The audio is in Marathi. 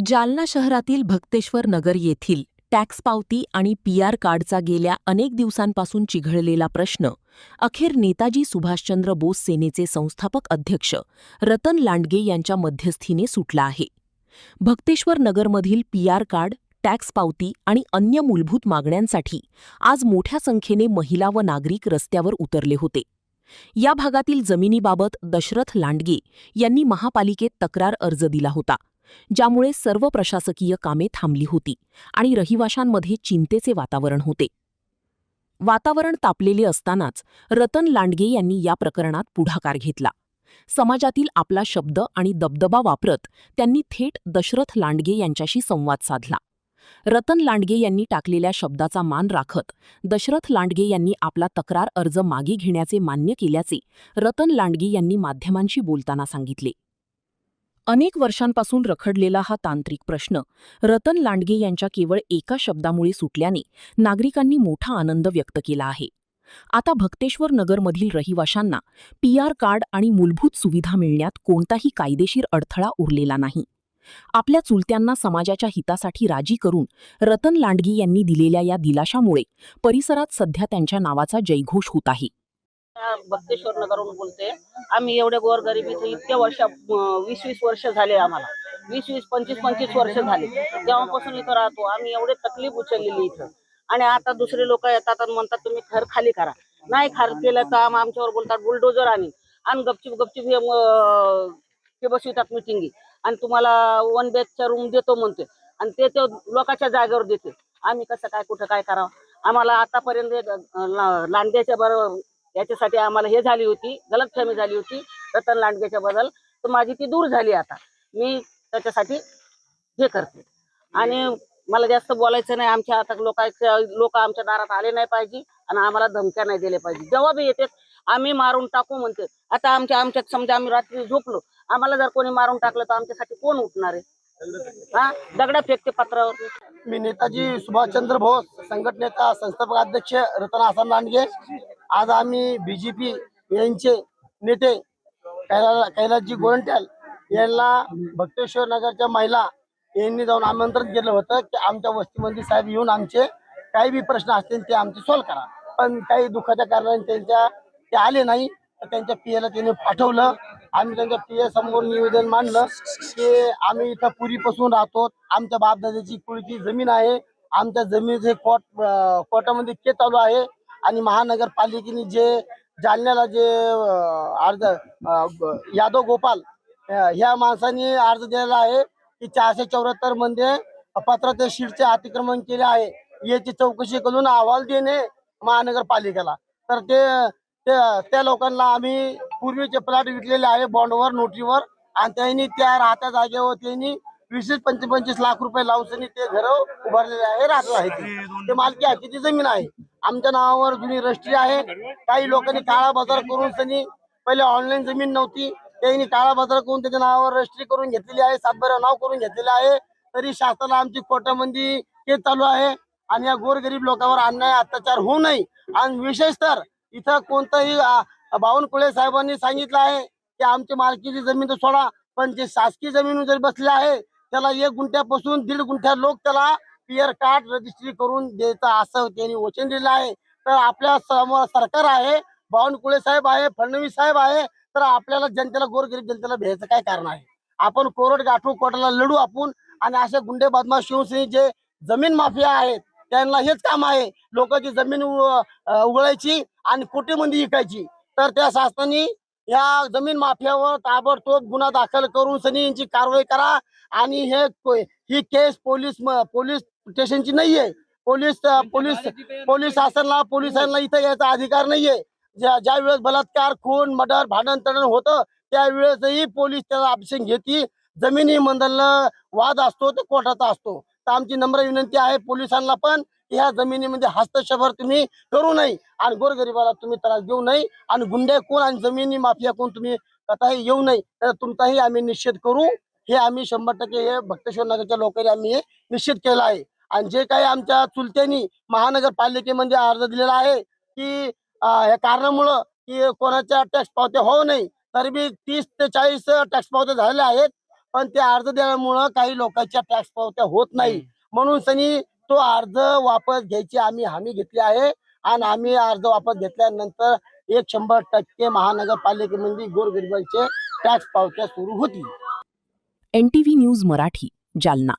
जालना शहरातील भक्तेश्वर नगर येथील टॅक्स पावती आणि पीआर कार्डचा गेल्या अनेक दिवसांपासून चिघळलेला प्रश्न अखेर नेताजी सुभाषचंद्र बोस सेनेचे संस्थापक अध्यक्ष रतन लांडगे यांच्या मध्यस्थीने सुटला आहे. भक्तेश्वर नगरमधील पीआर कार्ड, टॅक्स पावती आणि अन्य मूलभूत मागण्यांसाठी आज मोठ्या संख्येने महिला व नागरिक रस्त्यावर उतरले होते. या भागातील जमिनीबाबत दशरथ लांडगे यांनी महापालिकेत तक्रार अर्ज दिला होता, ज्यामुळे सर्व प्रशासकीय कामे थांबली होती आणि रहिवाशांमध्ये चिंतेचे वातावरण होते. वातावरण तापलेले असतानाच रतन लांडगे यांनी या प्रकरणात पुढाकार घेतला. समाजातील आपला शब्द आणि दबदबा वापरत त्यांनी थेट दशरथ लांडगे यांच्याशी संवाद साधला. रतन लांडगे यांनी टाकलेल्या शब्दाचा मान राखत दशरथ लांडगे यांनी आपला तक्रार अर्ज मागे घेण्याचे मान्य केल्याचे रतन लांडगे यांनी माध्यमांशी बोलताना सांगितले. अनेक वर्षांपासून रखडलेला हा तांत्रिक प्रश्न रतन लांडगे यांच्या केवळ एका शब्दामुळे सुटल्याने नागरिकांनी मोठा आनंद व्यक्त केला आहे. आता भक्तेश्वर नगरमधील रहिवाशांना पीआर कार्ड आणि मूलभूत सुविधा मिळण्यात कोणताही कायदेशीर अडथळा उरलेला नाही. आपल्या चुलत्यांना समाजाच्या हितासाठी राजी करून रतन लांडगे यांनी दिलेल्या या दिलाशामुळे परिसरात सध्या त्यांच्या नावाचा जयघोष होत आहे. बक्तेश्वर नगरहून बोलते. आम्ही एवढे गोरगरिबीचे इतके वर्ष 20-20 वर्ष झाले, आम्हाला 20-20 25-25 वर्ष झाले तेव्हापासून इथं राहतो आम्ही. एवढे तकलीफ उचललेली इथं. आणि आता दुसरे लोक येतात आणि म्हणतात तुम्ही घर खाली करा. नाही खाली केलं तर आमच्यावर बोलतात बुलडोजर आणि गपचिप ते बसवितात मिटिंगी आणि तुम्हाला 1 BHK रूम देतो म्हणते आणि ते लोकांच्या जागेवर देते. आम्ही कसं काय कुठं काय करावं. आम्हाला आतापर्यंत लांडग्याच्या बरोबर याच्यासाठी आम्हाला हे झाली होती, गलतफहमी झाली होती रतन लांडगेच्या बद्दल, तर माझी ती दूर झाली. आता मी त्याच्यासाठी हे करते आणि मला जास्त बोलायचं नाही. आमच्या आता लोक आमच्या दारात आले नाही पाहिजे आणि आम्हाला धमक्या नाही दिल्या पाहिजे. जेव्हा बी येते आम्ही मारून टाकू म्हणते. आता आमच्यात समजा आम्ही रात्री झोपलो, आम्हाला जर कोणी मारून टाकलं तर आमच्यासाठी कोण उठणार आहे? दगडा फेकते पत्रावर. मी नेताजी सुभाषचंद्र बोस संघटनेचा संस्थापक अध्यक्ष रतन आसन लांडगे. आज आम्ही बीजेपी यांचे नेते कैलासजी गोरंट्याल यांना भक्तेश्वर नगरच्या महिला यांनी जाऊन आमंत्रण केलं होतं की आमच्या वस्तीमध्ये साहेब येऊन आमचे काही बी प्रश्न असतील ते आमचे सॉल्व्ह करा. पण काही दुःखाच्या कारणाने ते आले नाही. त्यांच्या पीएला त्यांनी पाठवलं. आम्ही त्यांच्या पीए समोर निवेदन मांडलं की आम्ही इथं पूर्वीपासून राहतो, आमच्या बापदादाची कुळची जमीन आहे, आमच्या जमिनीचे कोर्टामध्ये केस चालू आहे आणि महानगरपालिकेने जे जालन्याला जे अर्ज यादव गोपाल ह्या माणसांनी अर्ज दिलेला आहे की 474 मध्ये पत्राच्या शीटचे अतिक्रमण केले आहे, याची चौकशी करून अहवाल देणे महानगरपालिकेला. तर त्या लोकांना आम्ही पूर्वीचे प्लॉट विकलेले आहे बॉन्डवर, नोटरीवर, आणि त्यांनी त्या राहत्या जागेवर त्यांनी 20-25 लाख रुपये लावून ते घर उभारलेले आहे, राहत आहे. ते मालकी हक्कीची जमीन आहे. आमच्या नावावर जुनी रजिस्ट्री आहे. काही लोकांनी काळा बाजार करून त्यांनी पहिले ऑनलाईन जमीन नव्हती, त्यांनी काळा बाजार करून त्याच्या नावावर रजिस्ट्री करून घेतलेली आहे, सातबारा नाव करून घेतलेलं आहे. तरी शासनाला आमची कोर्टामध्ये केस चालू आहे आणि या गोरगरीब लोकांवर अन्याय अत्याचार होऊ नये. आणि विशेष तर इथं कोणताही बावनकुळे साहेबांनी सांगितलं आहे की आमची मालकीची जमीन तर सोडा, पण जे शासकीय जमीन जर बसले आहे त्याला 1 गुंठ्यापासून 1.5 गुंठ्या लोक त्याला पीआर कार्ड रजिस्ट्री करून द्यायचं असं त्यांनी वचन दिलं आहे. तर आपल्या समोर सरकार आहे, बावनकुळे साहेब आहे, फडणवीस साहेब आहे, तर आपल्याला जनतेला, गोरगरीब जनतेला भ्यायचं काय कारण आहे? आपण कोर्ट गाठू, कोर्टाला लढू आपण. आणि असे गुंडे बदमाश शिवसेने जे जमीन माफिया आहेत त्यांना हेच काम आहे, लोकांची जमीन उघडायची आणि कोटीमध्ये विकायची. तर त्या शासनाने या जमीन माफियावर ताबडतोब गुन्हा दाखल करून सनी यांची कारवाई करा. आणि ही केस पोलीस स्टेशनची नाहीये. पोलीस पोलिसांना इथं यायचा अधिकार नाहीये. ज्या वेळेस बलात्कार, खून, मर्डर, भांडण तडण होतं त्यावेळेसही पोलीस त्याला ऑप्शन घेते. जमिनी मंदल वाद असतो ते कोर्टाचा असतो. तर आमची नम्र विनंती आहे पोलिसांना पण, ह्या जमिनीमध्ये हस्तक्षेप तुम्ही करू नये आणि गोरगरिबाला तुम्ही त्रास देऊ नये आणि गुंडे कोण आणि जमिनी माफिया कोण तुम्ही कथाही येऊ नये. तर तुमचाही आम्ही निषेध करू. हे आम्ही 100% हे भक्तेश्वर नगरच्या लोकांनी आम्ही हे निश्चित केलं आहे. आणि जे काही आमच्या चुलत्यांनी महानगरपालिकेमध्ये अर्ज दिलेला आहे की या कारणामुळं की कोणाच्या टॅक्स पावत्या होऊ नये, तरी बी 30 ते 40 टॅक्स पावत्या झालेल्या आहेत. पण ते अर्ज दिल्यामुळं काही लोकांच्या टॅक्स पावत्या होत नाही. म्हणून सनी तो अर्ज वापस घ्यायची आम्ही हमी घेतली आहे आणि आम्ही अर्ज वापस घेतल्यानंतर 100% महानगरपालिकेमध्ये गोरगरिबांचे टॅक्स पावत्या सुरू होतील. NTV news Marathi, Jalna.